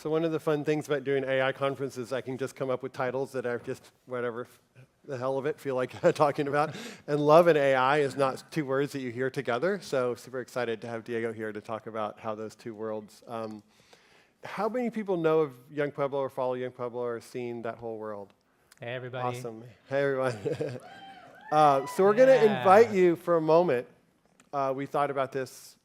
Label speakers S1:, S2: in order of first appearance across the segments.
S1: So one of the fun things about doing AI conferences, I can just come up with titles that are just whatever the hell of it feel like talking about. And love and AI is not two words that you hear together. So super excited to have Diego here to talk about how those two worlds. How many people know of Yung Pueblo or follow Yung Pueblo or seen that whole world?
S2: Hey, everybody.
S1: Awesome. Hey, everyone. So we're going to invite you for a moment. We thought about this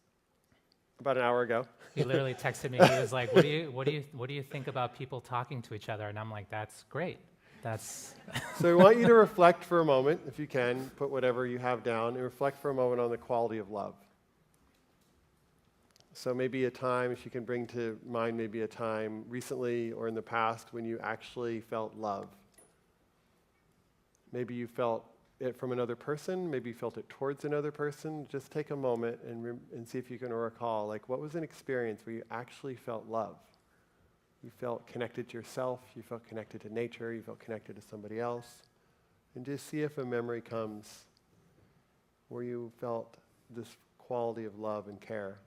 S1: about an hour ago.
S2: He literally texted me. He was like, "What do you think about people talking to each other?" And I'm like, "That's great. That's."
S1: So we want you to reflect for a moment, if you can, put whatever you have down, and reflect for a moment on the quality of love. So maybe a time, if you can bring to mind maybe a time recently or in the past when you actually felt love. Maybe you felt it from another person, maybe you felt it towards another person. Just take a moment and see if you can recall, like, what was an experience where you actually felt love? You felt connected to yourself, you felt connected to nature, you felt connected to somebody else. And just see if a memory comes where you felt this quality of love and care.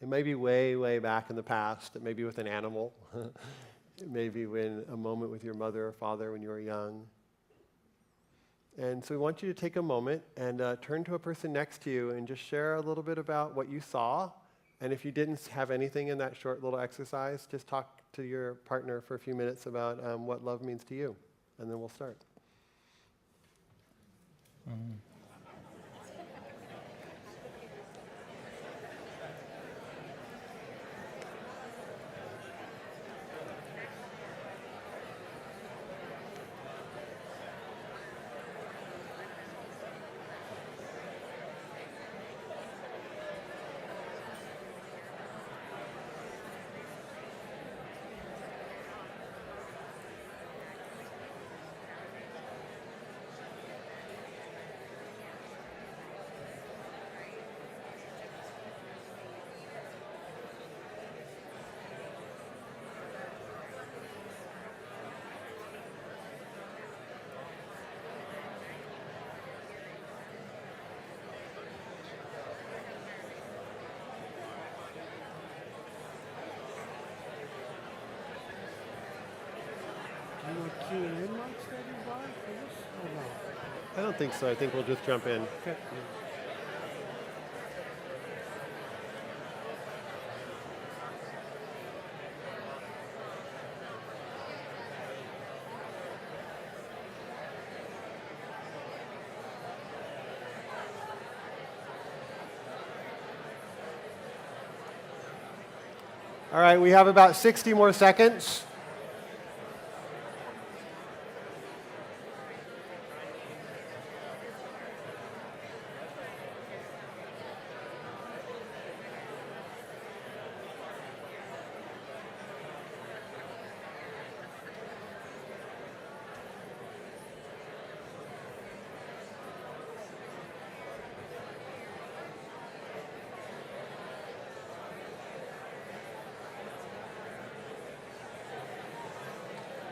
S1: It may be way, way back in the past. It may be with an animal. It may be when a moment with your mother or father when you were young. And so we want you to take a moment and turn to a person next to you and just share a little bit about what you saw. And if you didn't have anything in that short little exercise, just talk to your partner for a few minutes about what love means to you. And then we'll start.
S2: Mm.
S3: Do you want Q&A mics that you buy for this or no?
S1: I don't think so. I think we'll just jump in.
S3: Okay.
S1: All right, we have about 60 more seconds.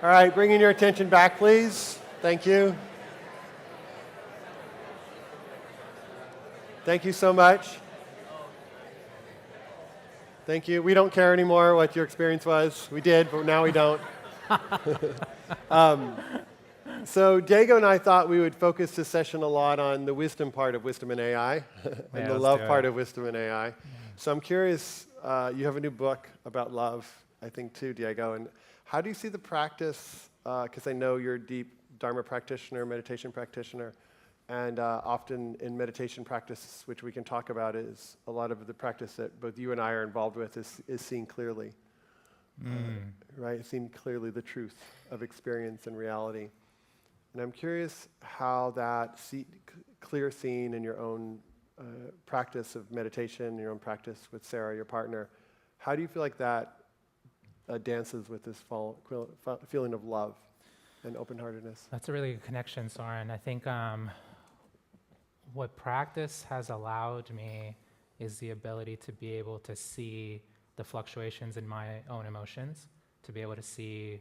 S1: All right, bringing your attention back, please. Thank you. Thank you so much. Thank you. We don't care anymore what your experience was. We did, but now we don't. So Diego and I thought we would focus this session a lot on the wisdom part of wisdom and AI and the love part of wisdom and AI. Yeah. So I'm curious, you have a new book about love, I think, too, Diego. And how do you see the practice, because I know you're a deep Dharma practitioner, meditation practitioner, and often in meditation practice, which we can talk about, is a lot of the practice that both you and I are involved with is seeing clearly, right? Seeing clearly the truth of experience and reality. And I'm curious how that clear seeing in your own practice of meditation, your own practice with Sarah, your partner, how do you feel like that dances with this feeling of love and open-heartedness?
S2: That's a really good connection, Soren. I think what practice has allowed me is the ability to be able to see the fluctuations in my own emotions, to be able to see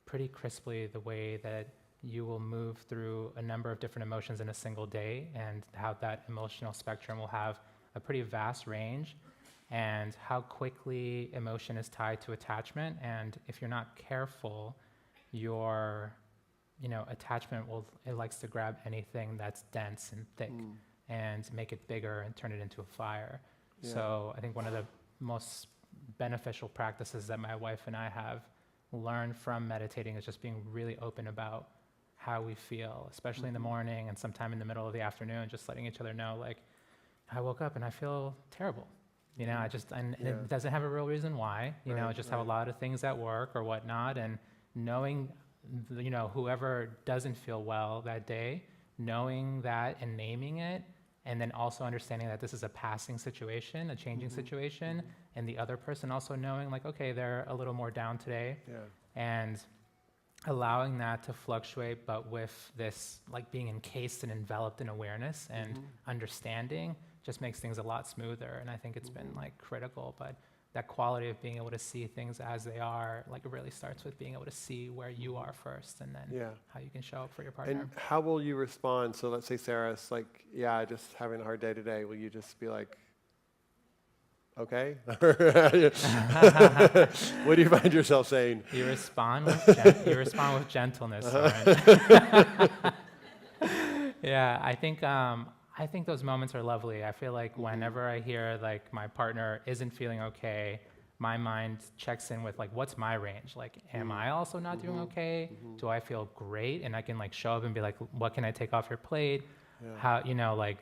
S2: pretty crisply the way that you will move through a number of different emotions in a single day, and how that emotional spectrum will have a pretty vast range. and how quickly emotion is tied to attachment. And if you're not careful, your attachment it likes to grab anything that's dense and thick and make it bigger and turn it into a fire.
S1: Yeah.
S2: So I think one of the most beneficial practices that my wife and I have learned from meditating is just being really open about how we feel, especially in the morning and sometime in the middle of the afternoon, just letting each other know, like, I woke up and I feel terrible. And it doesn't have a real reason why, just have a lot of things at work or whatnot, and knowing, whoever doesn't feel well that day, knowing that and naming it, and then also understanding that this is a passing situation, a changing situation, and the other person also knowing, like, okay, they're a little more down today, and allowing that to fluctuate, but with this, like, being encased and enveloped in awareness and understanding just makes things a lot smoother. And I think it's been, like, critical, but that quality of being able to see things as they are, like, it really starts with being able to see where you are first, and then how you can show up for your partner.
S1: And how will you respond? So let's say Sarah's like, just having a hard day today. Will you just be like, okay? What do you find yourself saying?
S2: You respond with gentleness, Soren. Yeah, I think those moments are lovely. I feel like whenever I hear, like, my partner isn't feeling okay, my mind checks in with, like, what's my range? Like, am I also not doing okay? Do I feel great? And I can, like, show up and be like, what can I take off your plate? How, like,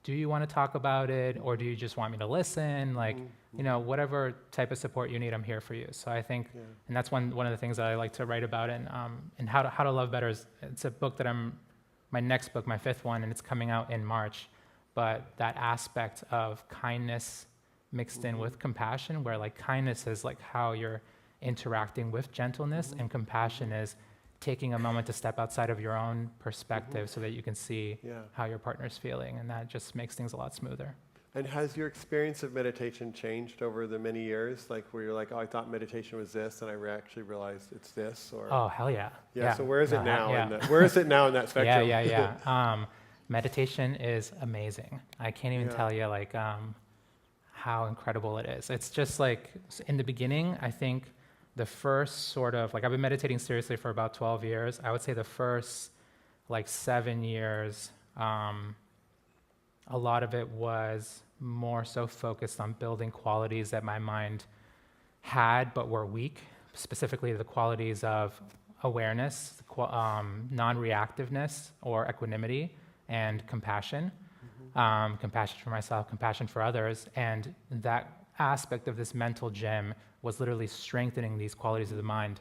S2: do you want to talk about it, or do you just want me to listen? Like, whatever type of support you need, I'm here for you. So I think, and that's one of the things that I like to write about, and How to Love Better it's a book that my next book, my 5th one, and it's coming out in March. But that aspect of kindness mixed in with compassion, where, like, kindness is, like, how you're interacting with gentleness, and compassion is taking a moment to step outside of your own perspective so that you can see how your partner's feeling, and that just makes things a lot smoother.
S1: And has your experience of meditation changed over the many years? Like, where you're like, oh, I thought meditation was this, and I actually realized it's this? Or
S2: Oh, hell yeah.
S1: Yeah, so where is it now? Where is it now in that spectrum?
S2: Yeah. Meditation is amazing. I can't even tell you, like, how incredible it is. It's just, like, in the beginning, I think the first sort of, like, I've been meditating seriously for about 12 years. I would say the first, like, 7 years, a lot of it was more so focused on building qualities that my mind had but were weak, specifically the qualities of awareness, non-reactiveness or equanimity, and compassion. Compassion for myself, compassion for others. And that aspect of this mental gym was literally strengthening these qualities of the mind.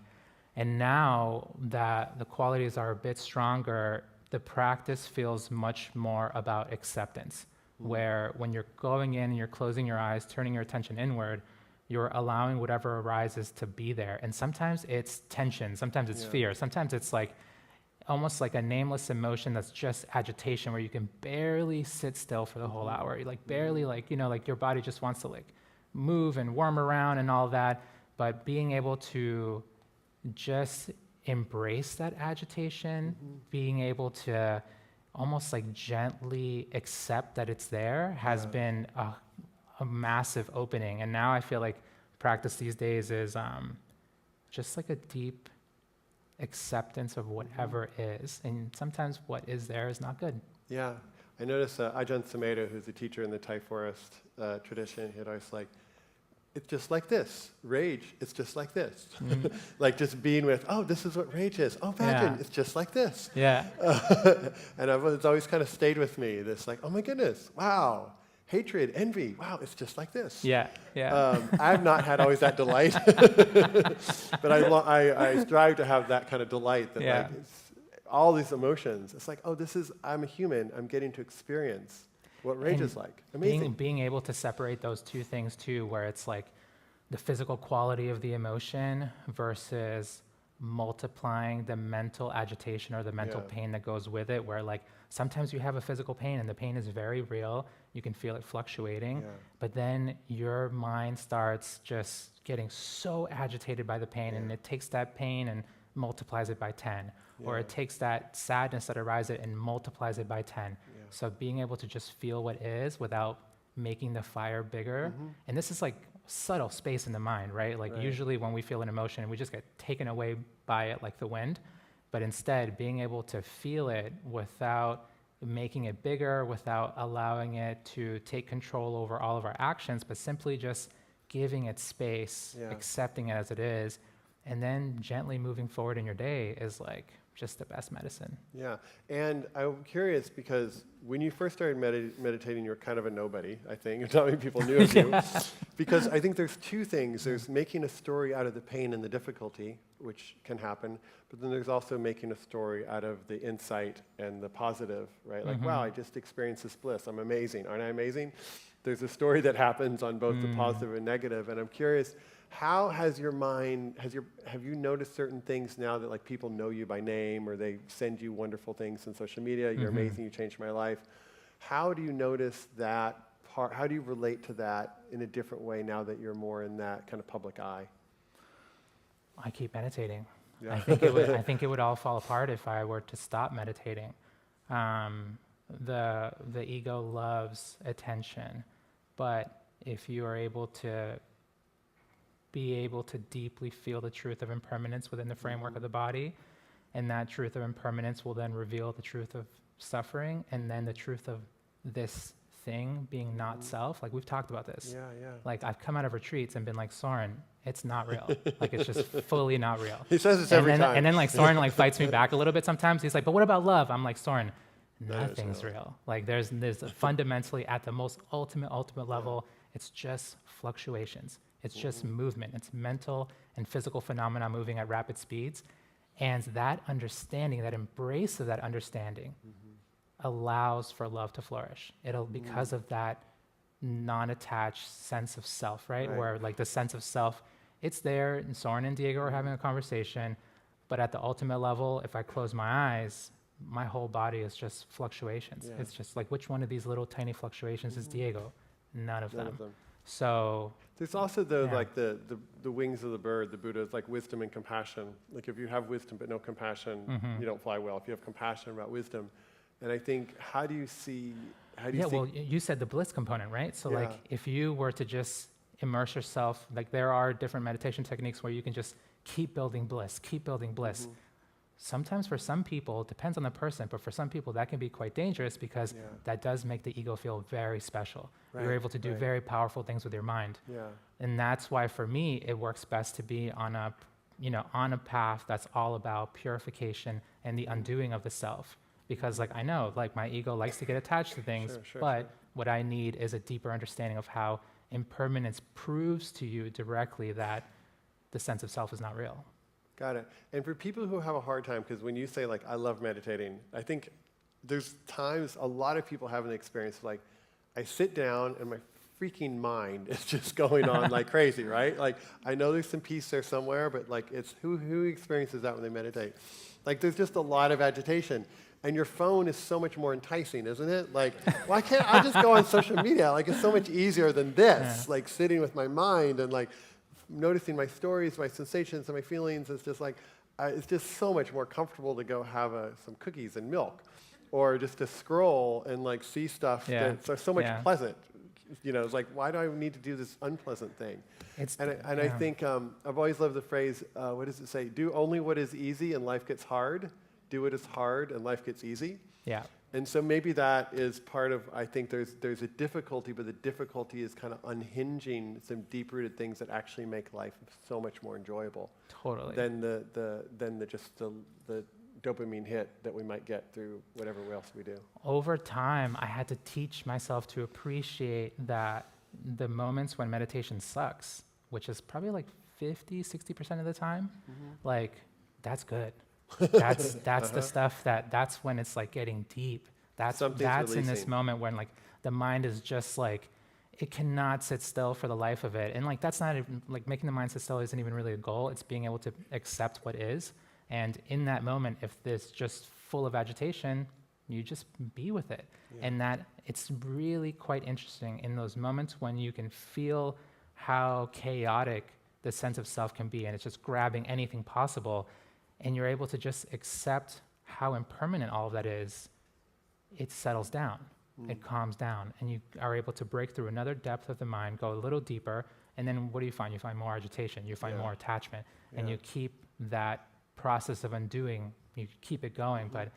S2: And now that the qualities are a bit stronger, the practice feels much more about acceptance, where when you're going in and you're closing your eyes, turning your attention inward, you're allowing whatever arises to be there. And sometimes it's tension, sometimes it's fear, sometimes it's, like, almost like a nameless emotion that's just agitation, where you can barely sit still for the whole hour. You, like, barely, like, like, your body just wants to, like, move and worm around and all that. But being able to just embrace that agitation, being able to almost, like, gently accept that it's there has been a massive opening. And now I feel like practice these days is just like a deep acceptance of whatever is. And sometimes what is there is not good.
S1: Yeah. I noticed Ajahn Sumedho, who's a teacher in the Thai forest tradition, he'd always like, it's just like this. Rage, it's just like this. Like, just being with, oh, this is what rage is. Oh, imagine, it's just like this.
S2: Yeah.
S1: And it's always kind of stayed with me, this, like, oh my goodness, wow. Hatred, envy, wow, it's just like this.
S2: Yeah.
S1: I've not had always that delight. But I strive to have that kind of delight, that like, it's all these emotions. It's like, oh, I'm a human, I'm getting to experience what rage is like. Amazing.
S2: Being able to separate those two things too, where it's like the physical quality of the emotion versus multiplying the mental agitation or the mental pain that goes with it, where, like, sometimes you have a physical pain and the pain is very real, you can feel it fluctuating, but then your mind starts just getting so agitated by the pain, and it takes that pain and multiplies it by 10, or it takes that sadness that arises and multiplies it by 10. So being able to just feel what is without making the fire bigger. And this is like subtle space in the mind, right? Like usually when we feel an emotion, we just get taken away by it like the wind. But instead, being able to feel it without making it bigger, without allowing it to take control over all of our actions, but simply just giving it space, accepting it as it is, and then gently moving forward in your day is like just the best medicine.
S1: Yeah, and I'm curious because when you first started meditating, you were kind of a nobody, I think. Not many people knew of you. Because I think there's two things. There's making a story out of the pain and the difficulty, which can happen, but then there's also making a story out of the insight and the positive, right? Like, wow, I just experienced this bliss. I'm amazing. Aren't I amazing? There's a story that happens on both the positive and negative, and I'm curious, how has your mind, have you noticed certain things now that like people know you by name or they send you wonderful things on social media, you're amazing, you changed my life. How do you notice that part, how do you relate to that in a different way now that you're more in that kind of public eye?
S2: I keep meditating.
S1: Yeah.
S2: I think it would all fall apart if I were to stop meditating. The ego loves attention, but if you are able to be able to deeply feel the truth of impermanence within the framework of the body, and that truth of impermanence will then reveal the truth of suffering, and then the truth of this thing being not self. Like we've talked about this.
S1: Yeah.
S2: Like I've come out of retreats and been like, Soren, it's not real. Like it's just fully not real.
S1: He says this every time.
S2: And then like Soren like fights me back a little bit sometimes. He's like, but what about love? I'm like, Soren,
S1: That is
S2: nothing's
S1: real.
S2: real. Like there's fundamentally at the most ultimate level, it's just fluctuations. It's just movement. It's mental and physical phenomena moving at rapid speeds. And that understanding, that embrace of that understanding allows for love to flourish. Because of that non-attached sense of self, right? Where like the sense of self, it's there, and Soren and Diego are having a conversation, but at the ultimate level, if I close my eyes, my whole body is just fluctuations.
S1: Yeah.
S2: It's just like, which one of these little tiny fluctuations is Diego? None of
S1: None
S2: them.
S1: of them.
S2: So
S1: There's also like the wings of the bird, the Buddha's like wisdom and compassion. Like if you have wisdom but no compassion, you don't fly well. If you have compassion about wisdom, and I think how do you see?
S2: well, you said the bliss component, right? So like if you were to just immerse yourself, like there are different meditation techniques where you can just keep building bliss. Sometimes for some people, it depends on the person, but for some people that can be quite dangerous because that does make the ego feel very special. You're able to do very powerful things with your mind.
S1: Yeah.
S2: And that's why for me, it works best to be on a path that's all about purification and the undoing of the self. Because like I know, like my ego likes to get attached to things, but what I need is a deeper understanding of how impermanence proves to you directly that the sense of self is not real.
S1: Got it. And for people who have a hard time, because when you say like, I love meditating, I think there's times a lot of people have an experience of like, I sit down and my freaking mind is just going on like crazy, right? Like, I know there's some peace there somewhere, but like, it's who experiences that when they meditate? Like, there's just a lot of agitation. And your phone is so much more enticing, isn't it? Like, why can't I just go on social media? Like, it's so much easier than this, like sitting with my mind and like, noticing my stories, my sensations, and my feelings. It's just like, it's just so much more comfortable to go have some cookies and milk, or just to scroll and like see stuff that's so much pleasant. You know, it's like, why do I need to do this unpleasant thing? I think I've always loved the phrase, what does it say? Do only what is easy and life gets hard. Do what is hard and life gets easy.
S2: Yeah.
S1: And so maybe that is part of, I think there's a difficulty, but the difficulty is kind of unhinging some deep-rooted things that actually make life so much more enjoyable.
S2: Totally.
S1: Than the dopamine hit that we might get through whatever else we do.
S2: Over time, I had to teach myself to appreciate that the moments when meditation sucks, which is probably like 50, 60% of the time, like that's good. That's the stuff that's when it's like getting deep. That's in this moment when like the mind is just like, it cannot sit still for the life of it. And like, that's not even, like making the mind sit still isn't even really a goal. It's being able to accept what is. And in that moment, if it's just full of agitation, you just be with it. Yeah. And that it's really quite interesting in those moments when you can feel how chaotic the sense of self can be. And it's just grabbing anything possible. And you're able to just accept how impermanent all of that is, it settles down. it calms down, and you are able to break through another depth of the mind, go a little deeper, and then what do you find? You find more agitation, you find more attachment, and you keep that process of undoing, you keep it going. But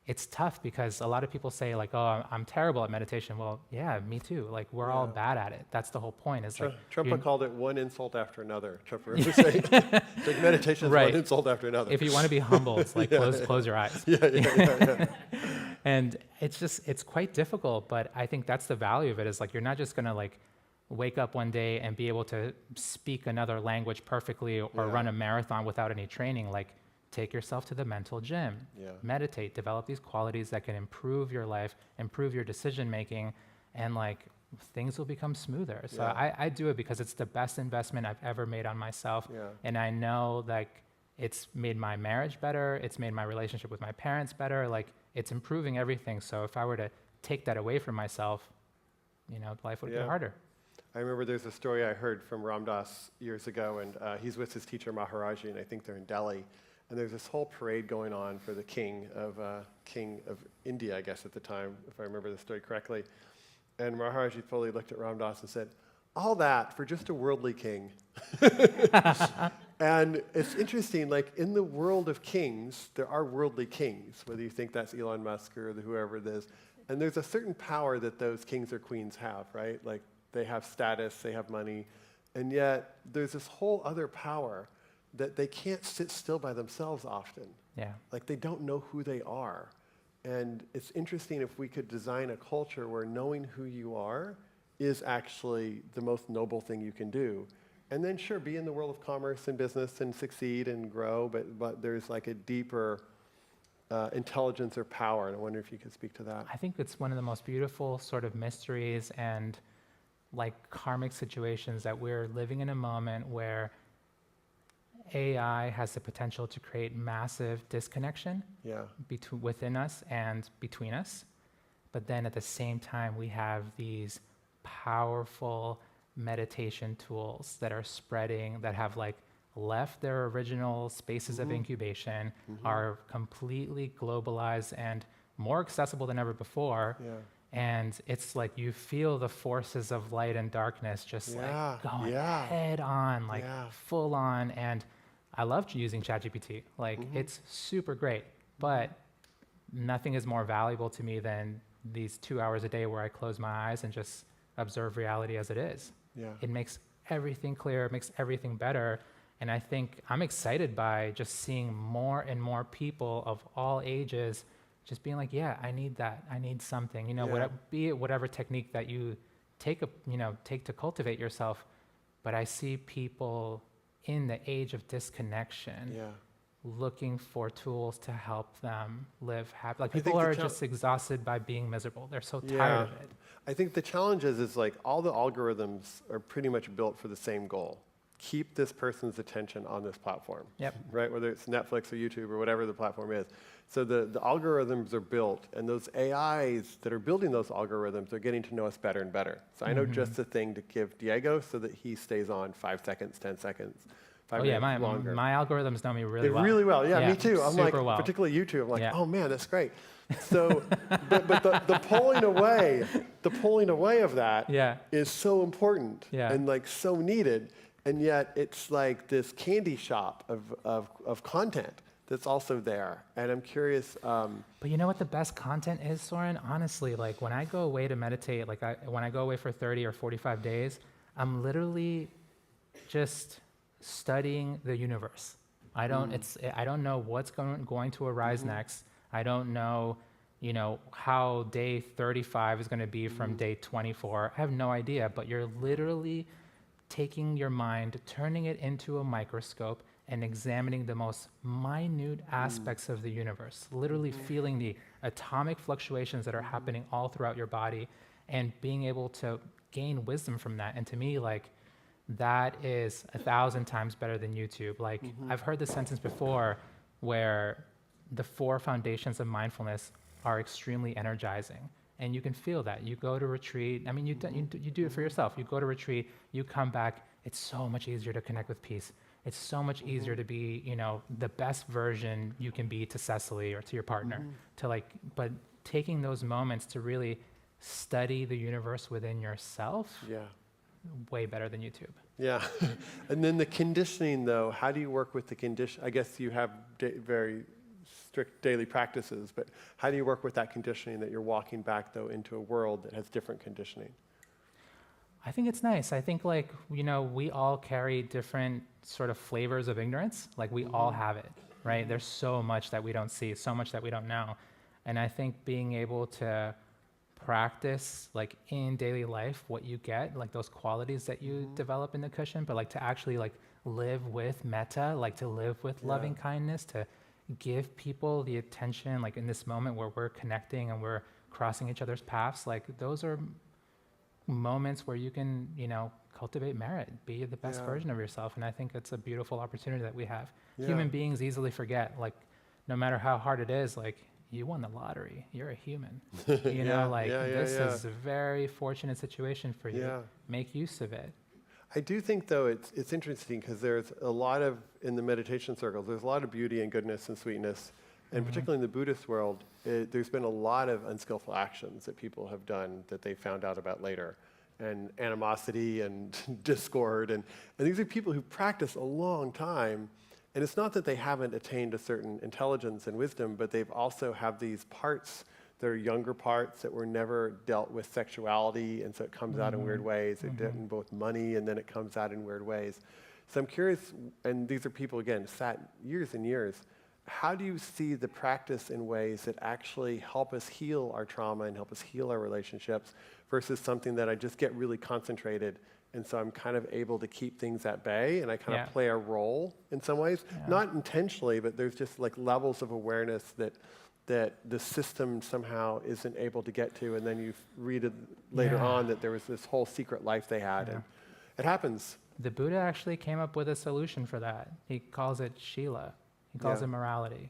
S2: it's tough because a lot of people say like, oh, I'm terrible at meditation. Well, yeah, me too. Like we're all bad at it. That's the whole point. Is like
S1: Trumpa called it one insult after another. Trumpa was saying, like meditation is one insult after another.
S2: If you want to be humble, it's like close your eyes.
S1: Yeah.
S2: And it's quite difficult, but I think that's the value of it, is like you're not just gonna like wake up one day and be able to speak another language perfectly or run a marathon without any training. Like take yourself to the mental gym, meditate, develop these qualities that can improve your life, improve your decision making, and like things will become smoother. So I do it because it's the best investment I've ever made on myself. And I know like it's made my marriage better, it's made my relationship with my parents better, like it's improving everything. So if I were to take that away from myself, life would get harder.
S1: I remember there's a story I heard from Ram Dass years ago, and he's with his teacher Maharaji, and I think they're in Delhi. And there's this whole parade going on for the king of India, I guess at the time, if I remember the story correctly. And Maharaji fully looked at Ram Dass and said, all that for just a worldly king. And it's interesting, like in the world of kings, there are worldly kings, whether you think that's Elon Musk or whoever it is. And there's a certain power that those kings or queens have, right? Like they have status, they have money. And yet there's this whole other power that they can't sit still by themselves often. Like they don't know who they are. And it's interesting if we could design a culture where knowing who you are is actually the most noble thing you can do. And then sure, be in the world of commerce and business and succeed and grow, but there's like a deeper intelligence or power. And I wonder if you could speak to that.
S2: I think it's one of the most beautiful sort of mysteries and like karmic situations that we're living in a moment where AI has the potential to create massive disconnection within us and between us. But then at the same time, we have these powerful meditation tools that are spreading, that have like left their original spaces of incubation, are completely globalized and more accessible than ever before. And it's like you feel the forces of light and darkness just like going head on, like full on. And I love using ChatGPT. Like it's super great, but nothing is more valuable to me than these 2 hours a day where I close my eyes and just observe reality as it is. It makes everything clear, it makes everything better. And I think I'm excited by just seeing more and more people of all ages just being like, yeah, I need that. I need something, be it whatever technique that you take to cultivate yourself. But I see people in the age of disconnection looking for tools to help them live happy. Like people are just exhausted by being miserable. They're so tired of it.
S1: I think the challenge is like all the algorithms are pretty much built for the same goal. Keep this person's attention on this platform, right? Whether it's Netflix or YouTube or whatever the platform is. So the algorithms are built, and those AIs that are building those algorithms are getting to know us better and better. So I know just the thing to give Diego so that he stays on 5 seconds, 10 seconds, 5 minutes longer.
S2: My algorithms know me really well.
S1: Really well, me too. I'm like,
S2: well.
S1: particularly YouTube, I'm like, oh man, that's great. So, but the pulling away of that is so important and like so needed. And yet it's like this candy shop of content that's also there. And I'm curious.
S2: But you know what the best content is, Soren? Honestly, like when I go away to meditate, like when I go away for 30 or 45 days, I'm literally just studying the universe. I don't know what's going to arise next. I don't know, how day 35 is going to be from day 24. I have no idea, but you're literally taking your mind, turning it into a microscope, and examining the most minute aspects of the universe, literally feeling the atomic fluctuations that are happening all throughout your body, and being able to gain wisdom from that. And to me, like, that is 1,000 times better than YouTube. Like, I've heard this sentence before where the 4 foundations of mindfulness are extremely energizing. And you can feel that. You go to retreat. I mean, you do it for yourself. You go to retreat, you come back. It's so much easier to connect with peace. It's so much easier to be, the best version you can be to Cecily or to your partner. But taking those moments to really study the universe within yourself,
S1: Yeah.
S2: way better than YouTube.
S1: Yeah. And then the conditioning, though, how do you work with the condition? I guess you have very strict daily practices, but how do you work with that conditioning that you're walking back, though, into a world that has different conditioning?
S2: I think it's nice. I think, like, you know, we all carry different sort of flavors of ignorance. Like, we all have it, right? There's so much that we don't see, so much that we don't know. And I think being able to practice, like, in daily life, what you get, like those qualities that you develop in the cushion, but like to actually like live with metta, like to live with loving kindness, to give people the attention, like in this moment where we're connecting and we're crossing each other's paths, like those are moments where you can, you know, cultivate merit, be the best version of yourself. And I think it's a beautiful opportunity that we have. Human beings easily forget, like, no matter how hard it is, like, you won the lottery, you're a human. You know, like, this is a very fortunate situation for you. Make use of it.
S1: I do think, though, it's interesting because there's a lot of, in the meditation circles, there's a lot of beauty and goodness and sweetness. And particularly in the Buddhist world, there's been a lot of unskillful actions that people have done that they found out about later. And animosity and discord. And these are people who practice a long time. And it's not that they haven't attained a certain intelligence and wisdom, but they've also have these parts, their younger parts that were never dealt with sexuality, and so it comes out in weird ways. They're dealt in both money, and then it comes out in weird ways. So I'm curious, and these are people, again, sat years and years, how do you see the practice in ways that actually help us heal our trauma and help us heal our relationships versus something that I just get really concentrated, and so I'm kind of able to keep things at bay, and I kind of play a role in some ways, not intentionally, but there's just like levels of awareness that the system somehow isn't able to get to, and then you read it later on that there was this whole secret life they had, and it happens.
S2: The Buddha actually came up with a solution for that. He calls it Shila. He calls it morality.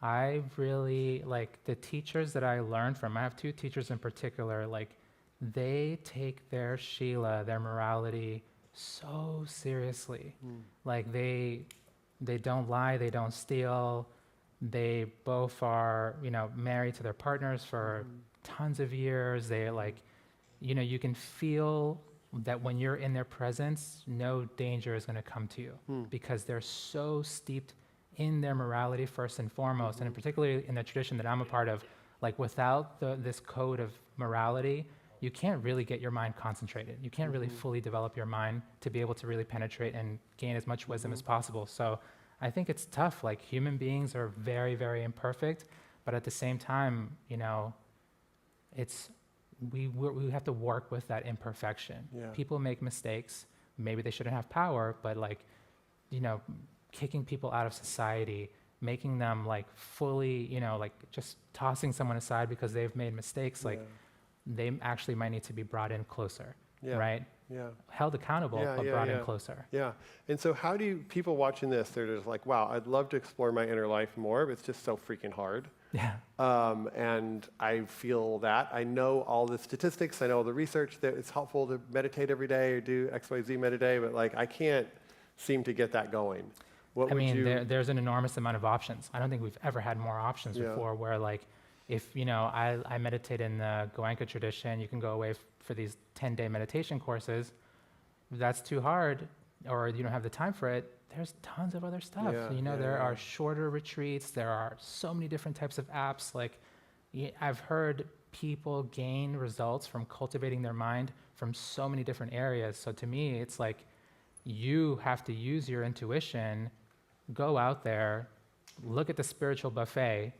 S2: I really, like, the teachers that I learned from, I have two teachers in particular, like, they take their Shila, their morality, so seriously. Like, they don't lie, they don't steal, they both are, you know, married to their partners for tons of years. They, like, you know, you can feel that when you're in their presence, no danger is going to come to you because they're so steeped in their morality first and foremost, and particularly in the tradition that I'm a part of, like, without this code of morality, you can't really get your mind concentrated. You can't really fully develop your mind to be able to really penetrate and gain as much wisdom as possible. So I think it's tough. Like, human beings are very, very imperfect, but at the same time, you know, we have to work with that imperfection. People make mistakes. Maybe they shouldn't have power, but, like, you know, kicking people out of society, making them, like, fully, you know, like, just tossing someone aside because they've made mistakes, like, they actually might need to be brought in closer, right? Held accountable, but brought in closer.
S1: And so how do people watching this, they're just like, wow, I'd love to explore my inner life more, but it's just so freaking hard. And I feel that. I know all the statistics, I know all the research that it's helpful to meditate every day or do XYZ meditate, but, like, I can't seem to get that going.
S2: I mean, there's an enormous amount of options. I don't think we've ever had more options before where, like, if, you know, I meditate in the Goenka tradition, you can go away for these 10-day meditation courses. If that's too hard or you don't have the time for it, there's tons of other stuff. There are shorter retreats. There are so many different types of apps. Like, I've heard people gain results from cultivating their mind from so many different areas. So to me, it's like you have to use your intuition, go out there, look at the spiritual buffet,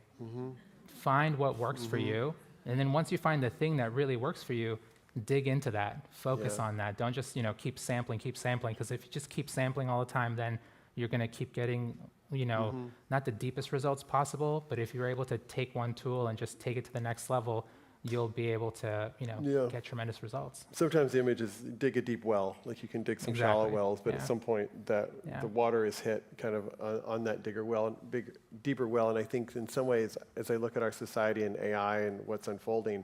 S2: find what works for you, and then once you find the thing that really works for you, dig into that, focus on that. Don't just, you know, keep sampling, because if you just keep sampling all the time, then you're going to keep getting, you know, not the deepest results possible, but if you're able to take one tool and just take it to the next level, you'll be able to, you know, get tremendous results.
S1: Sometimes the image is dig a deep well, like you can dig some shallow wells, but at some point that the water is hit kind of on that deeper well. And I think in some ways, as I look at our society and AI and what's unfolding,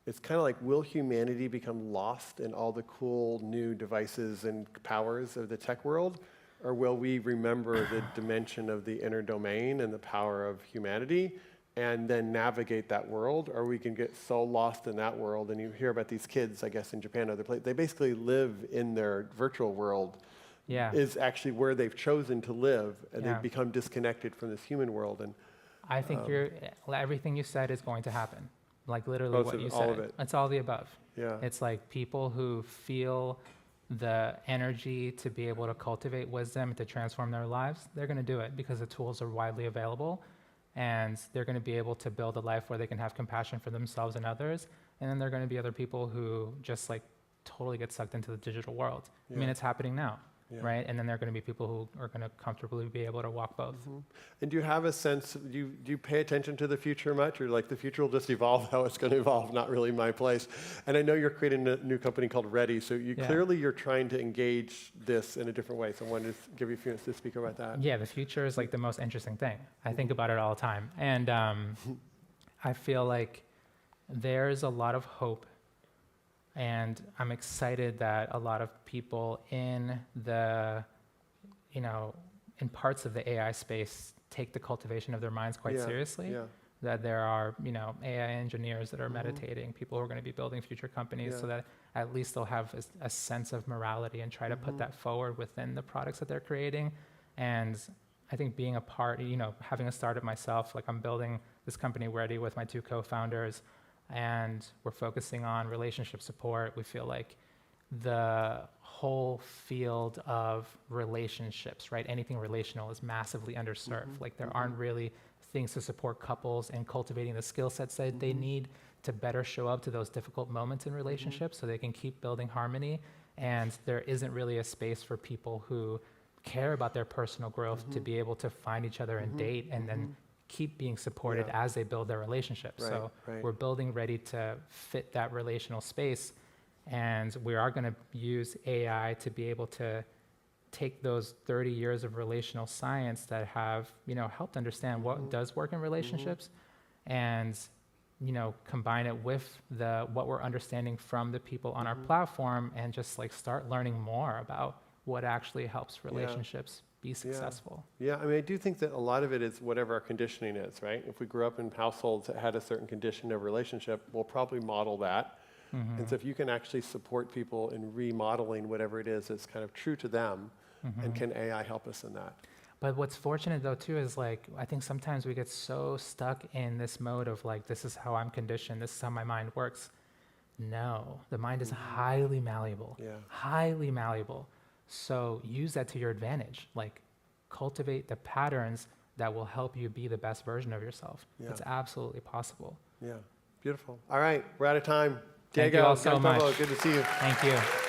S1: it's kind of like, will humanity become lost in all the cool new devices and powers of the tech world? Or will we remember the dimension of the inner domain and the power of humanity and then navigate that world, or we can get so lost in that world. And you hear about these kids, I guess, in Japan, other places, they basically live in their virtual world.
S2: Yeah.
S1: Is actually where they've chosen to live, and
S2: Yeah.
S1: they've become disconnected from this human world. And
S2: I think everything you said is going to happen. Like literally
S1: Both
S2: what
S1: of
S2: you
S1: it,
S2: said.
S1: all of it.
S2: It's all the above.
S1: yeah,
S2: It's like people who feel the energy to be able to cultivate wisdom and to transform their lives, they're going to do it because the tools are widely available, and they're going to be able to build a life where they can have compassion for themselves and others. And then there are going to be other people who just like totally get sucked into the digital world. I mean,
S1: Yeah.
S2: it's happening now,
S1: yeah.
S2: right? And then there are going to be people who are going to comfortably be able to walk both.
S1: And do you have a sense, do you pay attention to the future much, or like the future will just evolve how it's going to evolve, not really my place? And I know you're creating a new company called Ready, so
S2: Yeah.
S1: clearly you're trying to engage this in a different way. So I wanted to give you a few minutes to speak about that.
S2: Yeah, the future is like the most interesting thing. I think about it all the time. And I feel like there's a lot of hope. And I'm excited that a lot of people in the, in parts of the AI space take the cultivation of their minds quite
S1: Yeah,
S2: seriously.
S1: Yeah.
S2: That there are, AI engineers that are meditating, people who are going to be building future companies,
S1: Yeah.
S2: so that at least they'll have a sense of morality and try to put that forward within the products that they're creating. And I think being a part, having a startup myself, like I'm building this company Ready with my two co-founders, and we're focusing on relationship support. We feel like the whole field of relationships, right? Anything relational is massively underserved. Like there aren't really things to support couples and cultivating the skill sets that they need to better show up to those difficult moments in relationships so they can keep building harmony. And there isn't really a space for people who care about their personal growth to be able to find each other and date and then keep being supported
S1: Yeah.
S2: as they build their relationships.
S1: Right,
S2: So
S1: right.
S2: we're building Ready to fit that relational space. And we are going to use AI to be able to take those 30 years of relational science that have, helped understand what does work in relationships and, combine it with what we're understanding from the people on our platform and just like start learning more about what actually helps relationships be successful.
S1: Yeah, I mean, I do think that a lot of it is whatever our conditioning is, right? If we grew up in households that had a certain condition of relationship, we'll probably model that. And so if you can actually support people in remodeling whatever it is that's kind of true to them, and can AI help us in that?
S2: But what's fortunate though too is like, I think sometimes we get so stuck in this mode of like, this is how I'm conditioned, this is how my mind works. No, the mind is highly malleable,
S1: Yeah.
S2: highly malleable. So use that to your advantage. Like cultivate the patterns that will help you be the best version of yourself.
S1: Yeah.
S2: It's absolutely possible.
S1: Yeah, beautiful. All right, we're out of time.
S2: Thank you
S1: Diego,
S2: all so
S1: Yung Pueblo,
S2: much.
S1: good to see you.
S2: Thank you.